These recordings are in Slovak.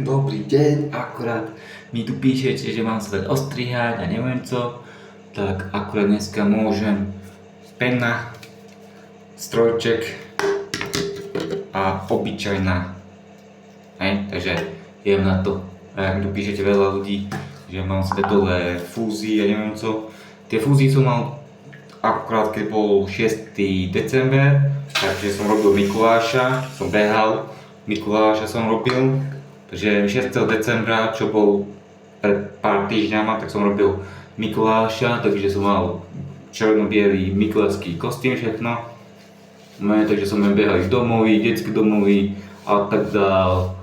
dobrý deň, akurát mi tu píšete, že mám sa dať ostrihať a neviem co, tak akurát dneska môžem penna, strojček a obyčajná, takže idem na to. A jak mi tu píšete veľa ľudí, že mám sa dať dole fúzy a neviem co, tie fúzy som mal akurát keď bol 6. december, takže som robil Mikuláša, som behal, Mikuláša som robil, takže 6. decembra, čo bol pred pár týždňama, tak som robil Mikuláša, takže som mal černo-bielý mikulášsky kostým všechno. Takže sme behali domovy, detské domovy a tak dál.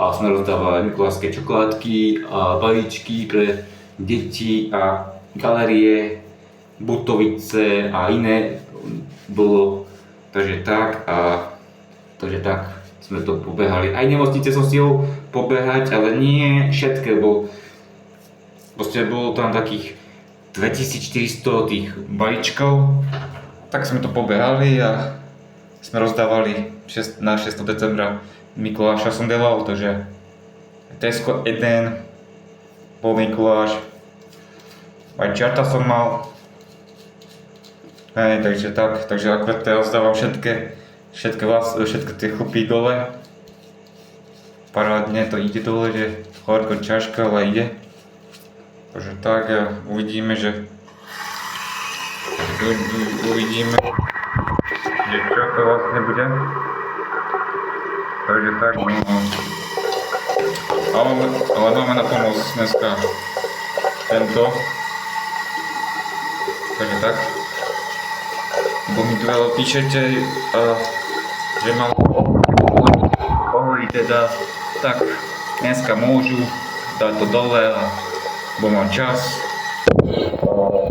A sme rozdávali mikulášske čokoládky a balíčky pre deti a galerie, Butovice a iné bolo. Takže tak sme to pobehali. Aj nemocnice som stihol pobehať, ale nie všetké, bo proste bolo tam takých 2400 tých balíčkov. Tak sme to pobehali a sme rozdávali na 6. decembra Mikuláša som dával, takže Tesco 1 bol Mikuláš, aj čarta som mal. Takže akurát teraz rozdávam všetky tie chlpy dole. Parádne to ide dole, že horko ťažké, ale ide. Takže tak a uvidíme, že čo to vlastne bude. Takže tak, ale máme na pomoc dneska tento. Takže tak. Bo mi tu veľa píšete, že mám pohli teda, tak dneska môžu dať to dole, bo mám čas.